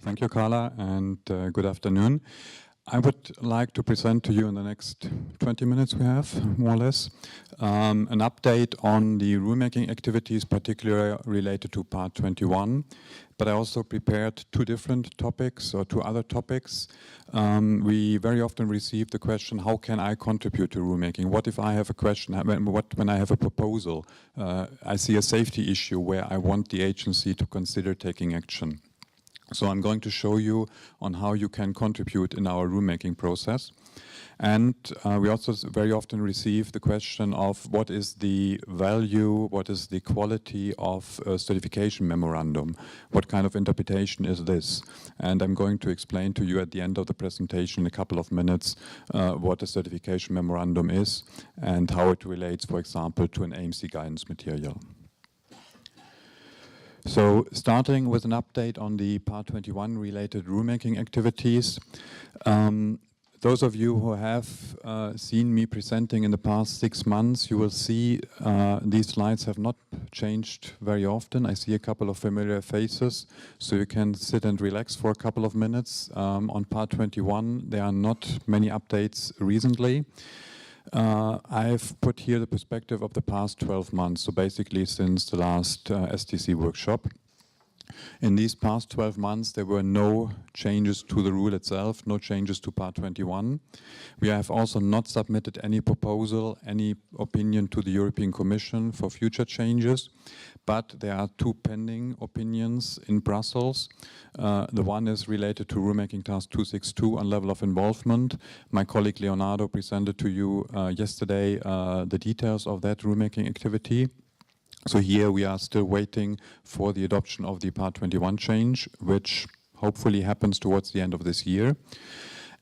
Thank you, Carla, and good afternoon. I would like to present to you in the next 20 minutes we have, more or less, an update on the rulemaking activities, particularly related to Part 21. But I also prepared two different topics, or two other topics. We very often receive the question, how can I contribute to rulemaking? What if I have a question, when I have a proposal? I see a safety issue where I want the agency to consider taking action. So I'm going to show you on how you can contribute in our rulemaking process. And we also very often receive the question of what is the value, what is the quality of a certification memorandum? What kind of interpretation is this? And I'm going to explain to you at the end of the presentation in a couple of minutes what a certification memorandum is and how it relates, for example, to an AMC guidance material. So starting with an update on the Part 21 related rulemaking activities. Those of you who have seen me presenting in the past 6 months, you will see these slides have not changed very often. I see a couple of familiar faces, so you can sit and relax for a couple of minutes. On Part 21, there are not many updates recently. I've put here the perspective of the past 12 months, so basically since the last STC workshop. In these past 12 months, there were no changes to the rule itself, no changes to Part 21. We have also not submitted any proposal, any opinion to the European Commission for future changes, but there are two pending opinions in Brussels. The one is related to Rulemaking Task 262 on level of involvement. My colleague Leonardo presented to you yesterday the details of that rulemaking activity. So here we are still waiting for the adoption of the Part 21 change, which hopefully happens towards the end of this year.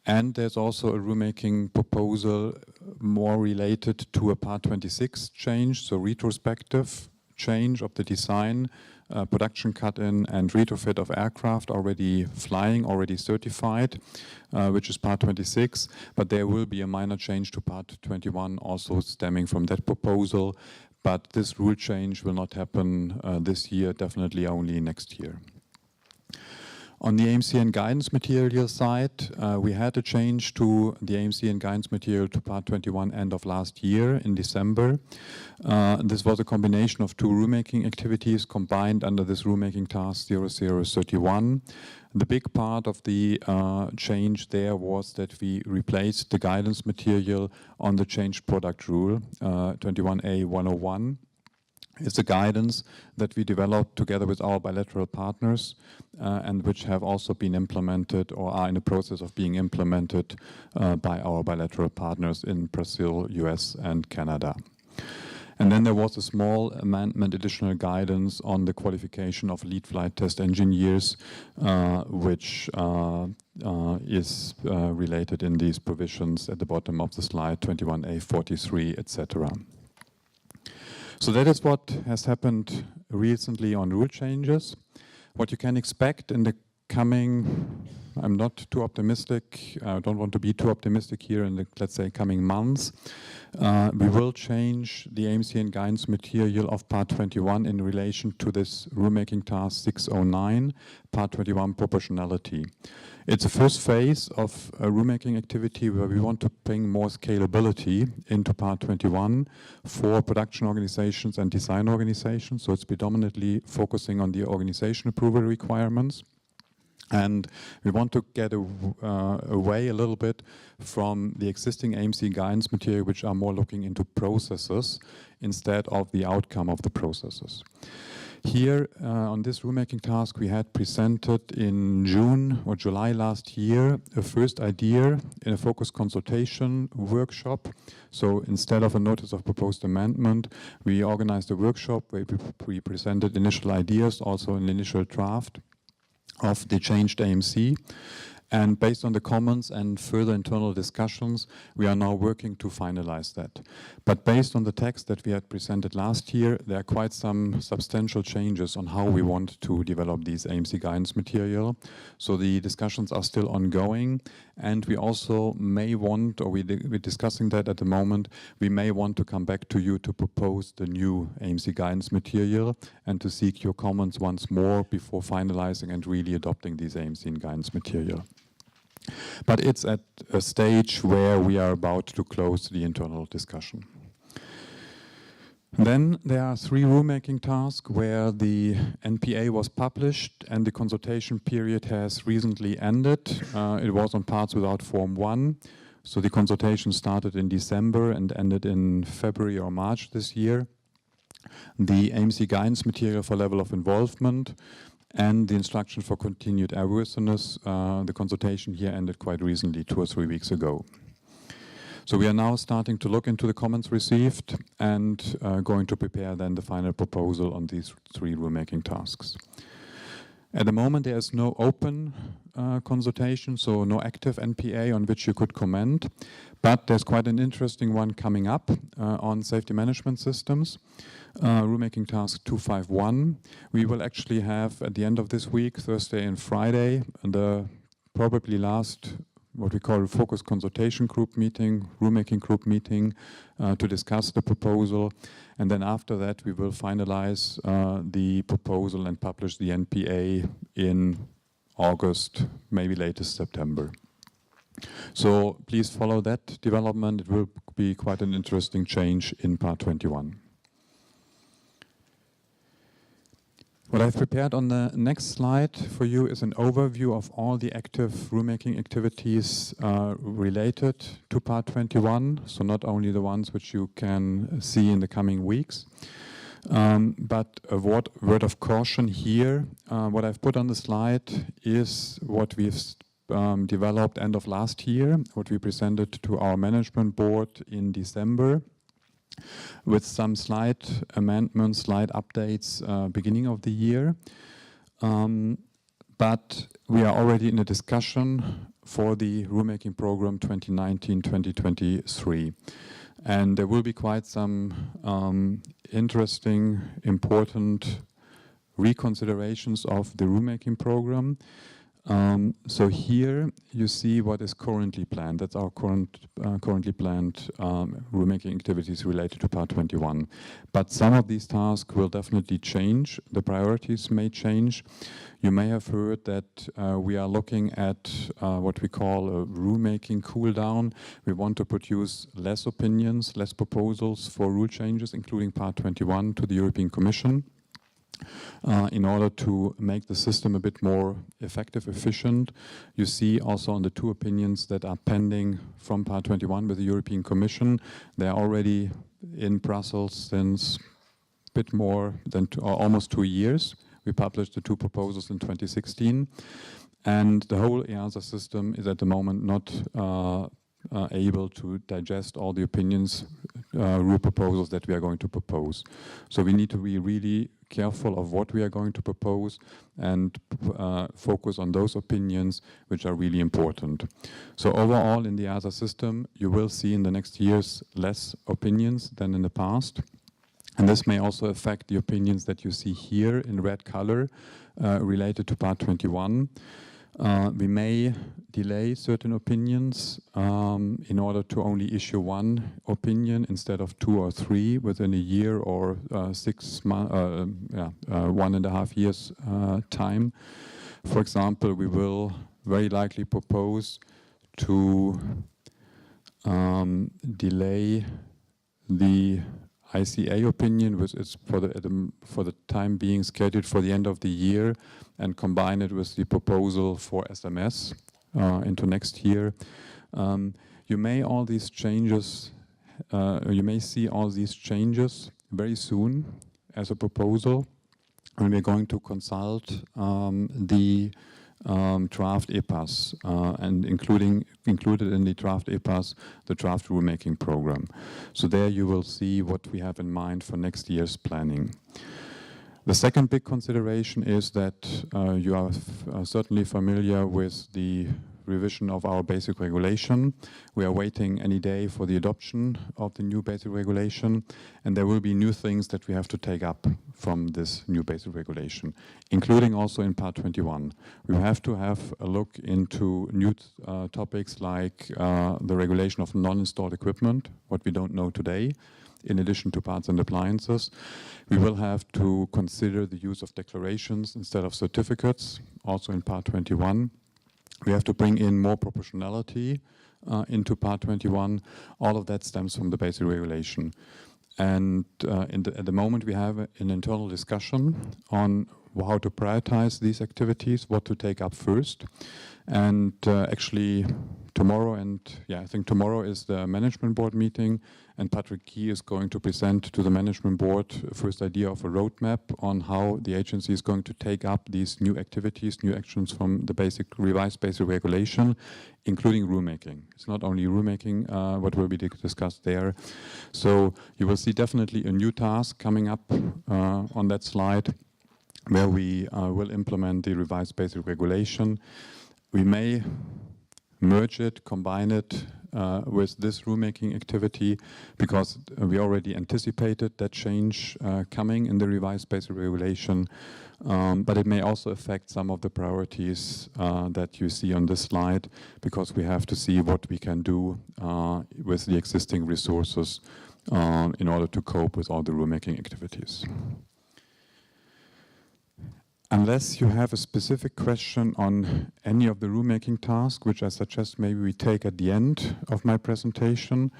And there's also a rulemaking proposal more related to a Part 26 change, so retrospective change of the design, production cut-in and retrofit of aircraft already flying, already certified, which is Part 26. But there will be a minor change to Part 21 also stemming from that proposal. But this rule change will not happen this year, definitely only next year. On the AMC and guidance material side, we had a change to the AMC and guidance material to Part 21 end of last year in December. This was a combination of two rulemaking activities combined under this rulemaking task 0031. The big part of the change there was that we replaced the guidance material on the changed product rule, 21A 101. It's a guidance that we developed together with our bilateral partners and which have also been implemented or are in the process of being implemented by our bilateral partners in Brazil, US and Canada. And then there was a small amendment, additional guidance on the qualification of lead flight test engineers, which is related in these provisions at the bottom of the slide, 21A 43, etc. So that is what has happened recently on rule changes. What you can expect in the coming, I'm not too optimistic, I don't want to be too optimistic here in the, let's say, coming months. We will change the AMC and guidance material of Part 21 in relation to this rulemaking task 609, Part 21 proportionality. It's the first phase of a rulemaking activity where we want to bring more scalability into Part 21 for production organizations and design organizations. So it's predominantly focusing on the organization approval requirements. And we want to get away a little bit from the existing AMC guidance material, which are more looking into processes instead of the outcome of the processes. Here on this rulemaking task, we had presented in June or July last year a first idea in a focus consultation workshop. So instead of a notice of proposed amendment, we organized a workshop where we presented initial ideas, also an initial draft of the changed AMC. And based on the comments and further internal discussions, we are now working to finalize that. But based on the text that we had presented last year, there are quite some substantial changes on how we want to develop these AMC guidance material. So the discussions are still ongoing, and we also may want, or we're discussing that at the moment, we may want to come back to you to propose the new AMC guidance material and to seek your comments once more before finalizing and really adopting these AMC guidance material. But it's at a stage where we are about to close the internal discussion. Then there are 3 rulemaking tasks where the NPA was published and the consultation period has recently ended. It was on parts without Form 1. So the consultation started in December and ended in February or March this year. The AMC guidance material for level of involvement and the instruction for continued airworthiness, the consultation here ended quite recently, 2 or 3 weeks ago. So we are now starting to look into the comments received and going to prepare then the final proposal on these 3 rulemaking tasks. At the moment there is no open consultation, so no active NPA on which you could comment, but there's quite an interesting one coming up on safety management systems. Rulemaking task 251. We will actually have at the end of this week, Thursday and Friday, the probably last what we call a focus consultation group meeting, rulemaking group meeting to discuss the proposal. And then after that we will finalize the proposal and publish the NPA in August, maybe latest September. So please follow that development. It will be quite an interesting change in Part 21. What I've prepared on the next slide for you is an overview of all the active rulemaking activities related to Part 21, so not only the ones which you can see in the coming weeks. But a word of caution here, what I've put on the slide is what we've developed end of last year, what we presented to our management board in December, with some slight amendments, slight updates beginning of the year. But we are already in a discussion for the rulemaking program 2019-2023. And there will be quite some interesting, important reconsiderations of the rulemaking program. So here you see what is currently planned. That's our currently planned rulemaking activities related to Part 21. But some of these tasks will definitely change. The priorities may change. You may have heard that we are looking at what we call a rulemaking cool down. We want to produce less opinions, less proposals for rule changes, including Part 21, to the European Commission. In order to make the system a bit more effective, efficient. You see also on the 2 opinions that are pending from Part 21 with the European Commission. They are already in Brussels since a bit more than almost 2 years. We published the 2 proposals in 2016. And the whole EASA system is at the moment not able to digest all the opinions, rule proposals that we are going to propose. So we need to be really careful of what we are going to propose and focus on those opinions which are really important. So overall in the EASA system, you will see in the next years less opinions than in the past. And this may also affect the opinions that you see here in red color related to Part 21. We may delay certain opinions in order to only issue 1 opinion instead of 2 or 3 within a year or 6 months, 1.5 years time. For example, we will very likely propose to delay the ICA opinion, which is for the time being scheduled for the end of the year, and combine it with the proposal for SMS into next year. You may see all these changes very soon as a proposal, and we're going to consult the draft EPAS and included in the draft EPAS, the draft rulemaking program. So there you will see what we have in mind for next year's planning. The second big consideration is that you are certainly familiar with the revision of our basic regulation. We are waiting any day for the adoption of the new basic regulation, and there will be new things that we have to take up from this new basic regulation, including also in Part 21. We have to have a look into new topics like the regulation of non-installed equipment, what we don't know today, in addition to parts and appliances. We will have to consider the use of declarations instead of certificates, also in Part 21. We have to bring in more proportionality into Part 21. All of that stems from the basic regulation. And at the moment we have an internal discussion on how to prioritize these activities, what to take up first. And actually tomorrow, I think tomorrow is the management board meeting, and Patrick Key is going to present to the management board a first idea of a roadmap on how the agency is going to take up these new activities, new actions from the revised basic regulation, including rulemaking. It's not only rulemaking what will be discussed there. So you will see definitely a new task coming up on that slide, where we will implement the revised basic regulation. We may merge it, combine it with this rulemaking activity, because we already anticipated that change coming in the revised basic regulation, but it may also affect some of the priorities that you see on this slide, because we have to see what we can do with the existing resources in order to cope with all the rulemaking activities. Unless you have a specific question on any of the rulemaking tasks, which I suggest maybe we take at the end of my presentation,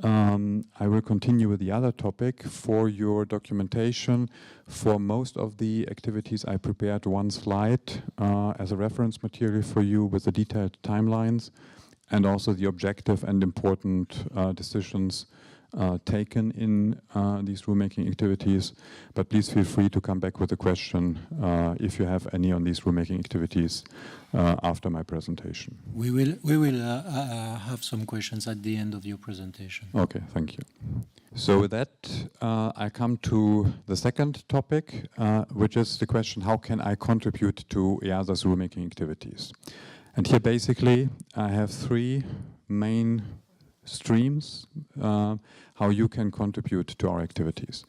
I will continue with the other topic. For your documentation, for most of the activities, I prepared one slide as a reference material for you with the detailed timelines and also the objective and important decisions taken in these rulemaking activities, but please feel free to come back with a question if you have any on these rulemaking activities after my presentation. We will have some questions at the end of your presentation. Okay, thank you. So with that, I come to the second topic, which is the question: how can I contribute to EASA's rulemaking activities? And here basically I have three main streams how you can contribute to our activities.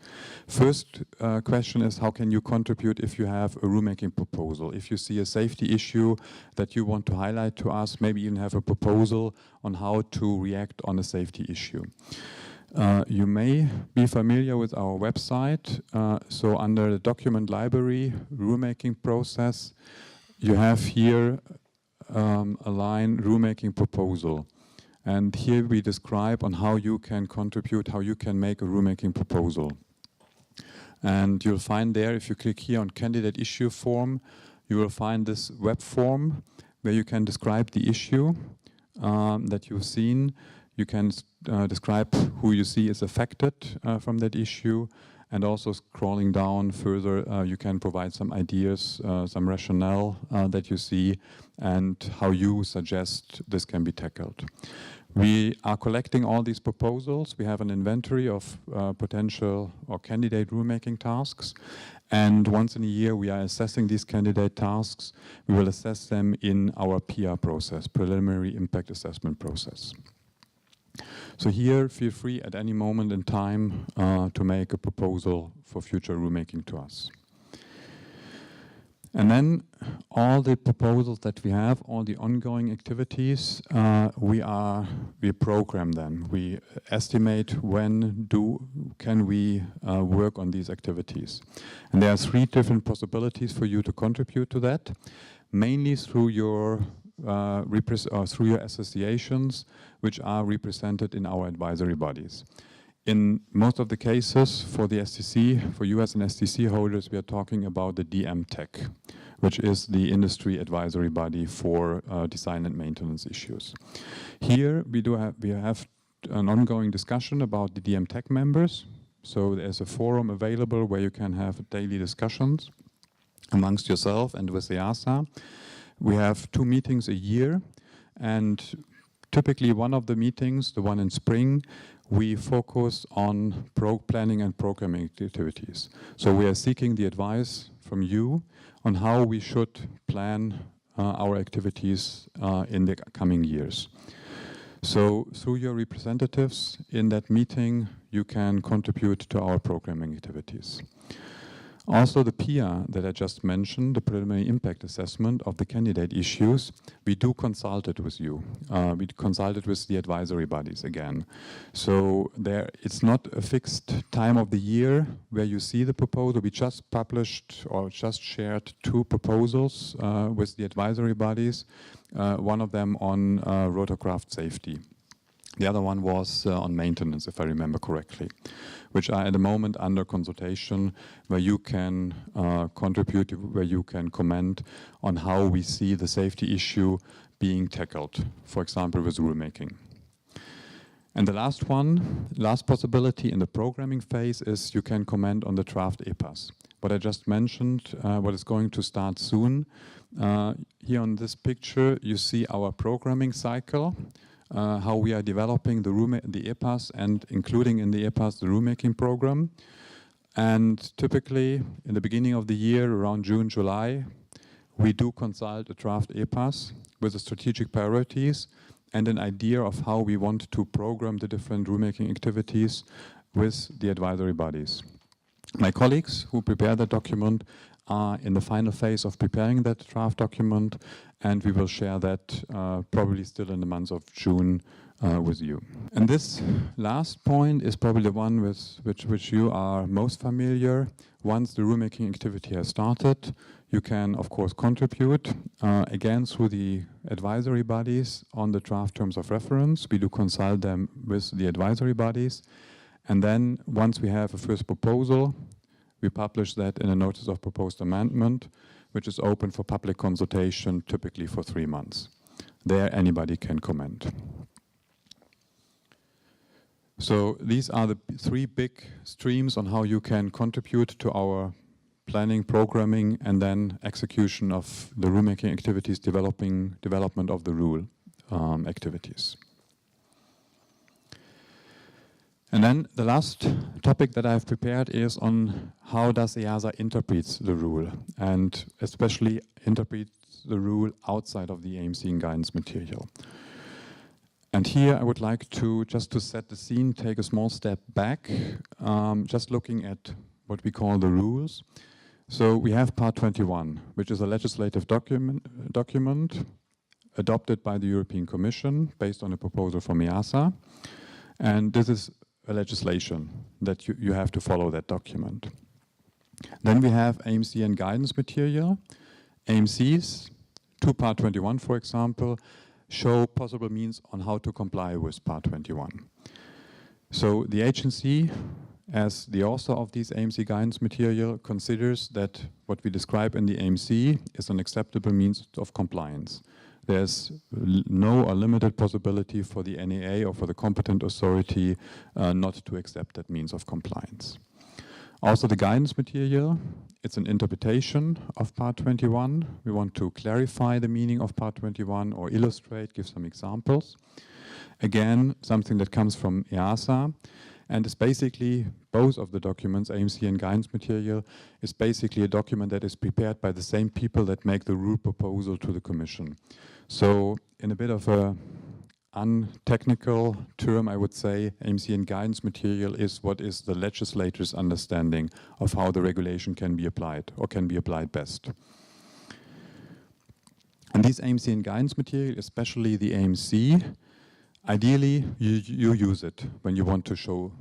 First question is, how can you contribute if you have a rulemaking proposal? If you see a safety issue that you want to highlight to us, maybe even have a proposal on how to react on a safety issue. You may be familiar with our website. So under the document library, rulemaking process, you have here a line, rulemaking proposal. And here we describe on how you can contribute, how you can make a rulemaking proposal. And you'll find there, if you click here on candidate issue form, you will find this web form where you can describe the issue that you've seen. You can describe who you see is affected from that issue. And also scrolling down further, you can provide some ideas, some rationale that you see, and how you suggest this can be tackled. We are collecting all these proposals. We have an inventory of potential or candidate rulemaking tasks. And once in a year, we are assessing these candidate tasks. We will assess them in our PR process, preliminary impact assessment process. So here, feel free at any moment in time to make a proposal for future rulemaking to us. And then all the proposals that we have, all the ongoing activities, we program them. We estimate when can we work on these activities. And there are three different possibilities for you to contribute to that, mainly through your through your associations, which are represented in our advisory bodies. In most of the cases for the STC, for US and STC holders, we are talking about the DMTech, which is the industry advisory body for design and maintenance issues. Here we have an ongoing discussion about the DMTech members. So there's a forum available where you can have daily discussions amongst yourself and with EASA. We have 2 meetings a year, and typically one of the meetings, the one in spring, we focus on planning and programming activities. So we are seeking the advice from you on how we should plan our activities in the coming years. So through your representatives in that meeting, you can contribute to our programming activities. Also, the PIA that I just mentioned, the preliminary impact assessment of the candidate issues, we do consult it with you. We consult it with the advisory bodies again. So it's not a fixed time of the year where you see the proposal. We just published or just shared 2 proposals with the advisory bodies, one of them on rotorcraft safety. The other one was on maintenance, if I remember correctly, which are at the moment under consultation, where you can contribute, where you can comment on how we see the safety issue being tackled, for example, with rulemaking. And the last possibility in the programming phase is you can comment on the draft EPAS. What I just mentioned, what is going to start soon. Here on this picture, you see our programming cycle. How we are developing the EPAS and including in the EPAS the rulemaking program. And typically, in the beginning of the year, around June, July, we do consult a draft EPAS with the strategic priorities and an idea of how we want to program the different rulemaking activities with the advisory bodies. My colleagues who prepare the document are in the final phase of preparing that draft document, and we will share that probably still in the month of June with you. And this last point is probably the one with which you are most familiar. Once the rulemaking activity has started, you can of course contribute again through the advisory bodies on the draft terms of reference. We do consult them with the advisory bodies, and then once we have a first proposal, we publish that in a notice of proposed amendment, which is open for public consultation, typically for 3 months. There, anybody can comment. So these are the 3 big streams on how you can contribute to our planning, programming, and then execution of the rulemaking activities, development of the rule activities. And then the last topic that I've prepared is on how does EASA interprets the rule, and especially interprets the rule outside of the AMC and guidance material. And here I would like to, just to set the scene, take a small step back, just looking at what we call the rules. So we have Part 21, which is a legislative document adopted by the European Commission based on a proposal from EASA. And this is a legislation that you have to follow that document. Then we have AMC and guidance material. AMCs, to Part 21, for example, show possible means on how to comply with Part 21. So the agency, as the author of these AMC guidance material, considers that what we describe in the AMC is an acceptable means of compliance. There's no or limited possibility for the NEA or for the competent authority not to accept that means of compliance. Also the guidance material, it's an interpretation of Part 21. We want to clarify the meaning of Part 21 or illustrate, give some examples. Again, something that comes from EASA, and it's basically both of the documents, AMC and guidance material, is basically a document that is prepared by the same people that make the rule proposal to the Commission. So in a bit of a untechnical term, I would say AMC and guidance material is what is the legislator's understanding of how the regulation can be applied or can be applied best. And these AMC and guidance material, especially the AMC, ideally you use it when you want to show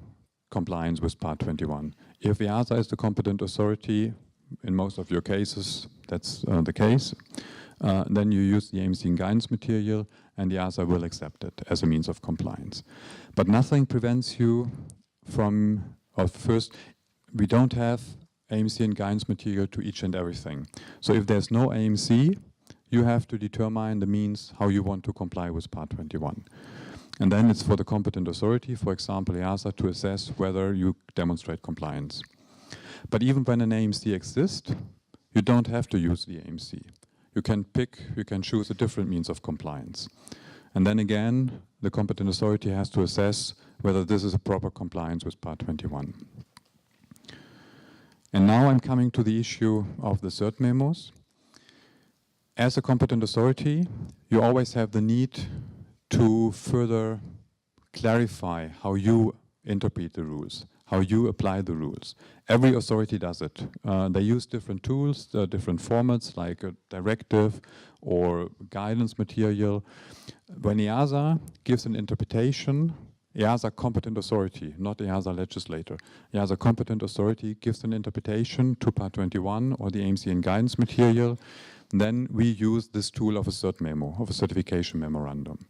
compliance with Part 21. If EASA is the competent authority, in most of your cases that's the case, then you use the AMC and guidance material and the EASA will accept it as a means of compliance. But nothing prevents you from, first, we don't have AMC and guidance material to each and everything. So if there's no AMC, you have to determine the means how you want to comply with Part 21. And then it's for the competent authority, for example, EASA, to assess whether you demonstrate compliance. But even when an AMC exists, you don't have to use the AMC. You can choose a different means of compliance. And then again, the competent authority has to assess whether this is a proper compliance with Part 21. And now I'm coming to the issue of the cert memos. as a competent authority, you always have the need to further clarify how you interpret the rules, how you apply the rules. Every authority does it. They use different tools, different formats like a directive or guidance material. When EASA gives an interpretation, EASA competent authority, not EASA legislator. EASA competent authority gives an interpretation to Part 21 or the AMCN guidance material. Then we use this tool of a cert memo, of a certification memorandum.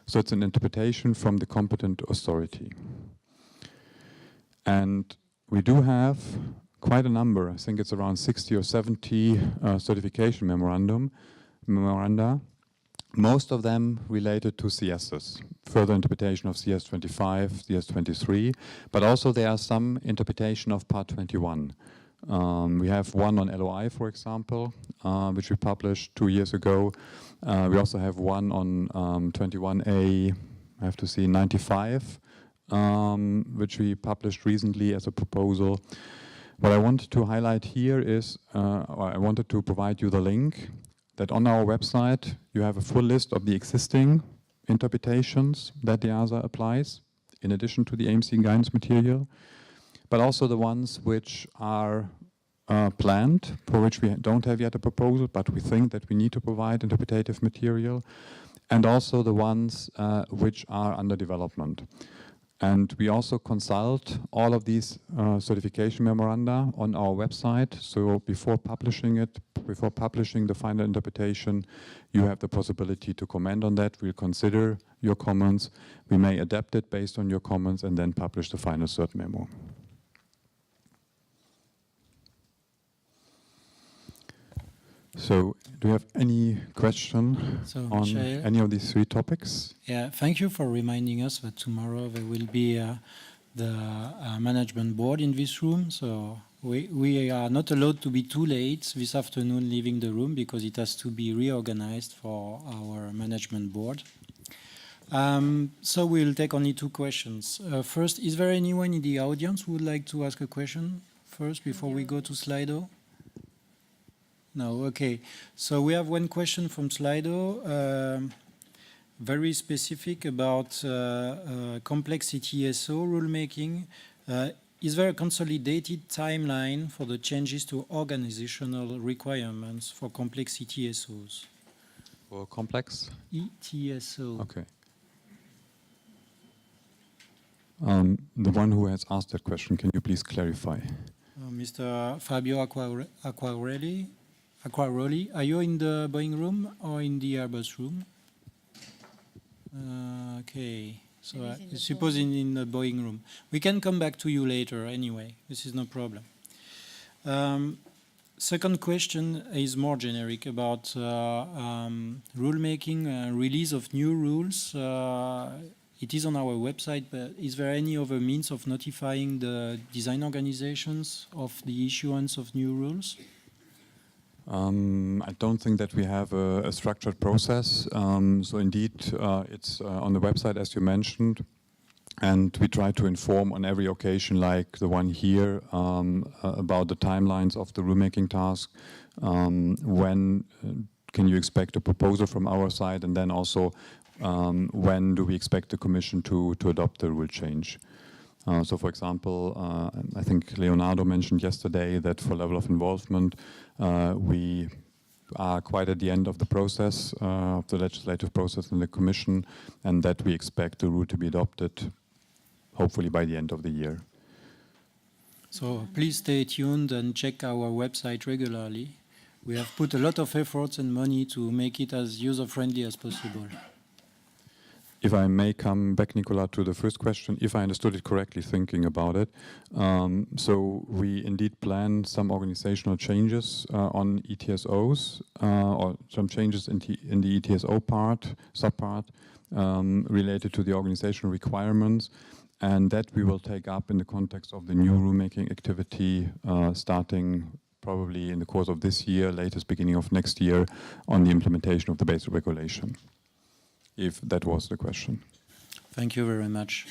So it's an interpretation from the competent authority. And we do have quite a number, I think it's around 60 or 70 certification memoranda, most of them related to CSs, further interpretation of CS 25, CS 23, but also there are some interpretation of Part 21. We have one on LOI, for example, which we published 2 years ago. We also have one on 21A, I have to see, 95, which we published recently as a proposal. What I wanted to highlight here is, or I wanted to provide you the link that on our website you have a full list of the existing interpretations that the EASA applies, in addition to the AMC guidance material, but also the ones which are planned, for which we don't have yet a proposal, but we think that we need to provide interpretative material, and also the ones which are under development. And we also consult all of these certification memoranda on our website. So before publishing it, before publishing the final interpretation, you have the possibility to comment on that. We'll consider your comments. We may adapt it based on your comments and then publish the final cert memo. So, do you have any question on Michael, any of these three topics? Yeah, thank you for reminding us that tomorrow there will be the management board in this room. So we are not allowed to be too late this afternoon leaving the room because it has to be reorganized for our management board. So we'll take only 2 questions. First, is there anyone in the audience who would like to ask a question first before we go to Slido? No, okay. So we have one question from Slido, very specific about complex ETSO rulemaking. Is there a consolidated timeline for the changes to organizational requirements for complex ETSOs? For complex? ETSO. Okay. The one who has asked that question, can you please clarify? Mr. Fabio Acquaroli, are you in the Boeing room or in the Airbus room? Okay, so I suppose in the Boeing room. We can come back to you later anyway, this is no problem. Second question is more generic about rulemaking, release of new rules. It is on our website, but is there any other means of notifying the design organizations of the issuance of new rules? I don't think that we have a structured process. So indeed, it's on the website, as you mentioned, and we try to inform on every occasion, like the one here, about the timelines of the rulemaking task. When can you expect a proposal from our side, and then also when do we expect the Commission to adopt the rule change? So, for example, I think Leonardo mentioned yesterday that for level of involvement, we are quite at the end of the process, of the legislative process in the Commission, and that we expect the rule to be adopted, hopefully by the end of the year. So please stay tuned and check our website regularly. We have put a lot of efforts and money to make it as user-friendly as possible. If I may come back, Nicola, to the first question, if I understood it correctly, thinking about it. So we indeed plan some organizational changes on ETSOs, or some changes in the ETSO subpart, related to the organizational requirements, and that we will take up in the context of the new rulemaking activity, starting probably in the course of this year, latest beginning of next year, on the implementation of the basic regulation. If that was the question. Thank you very much.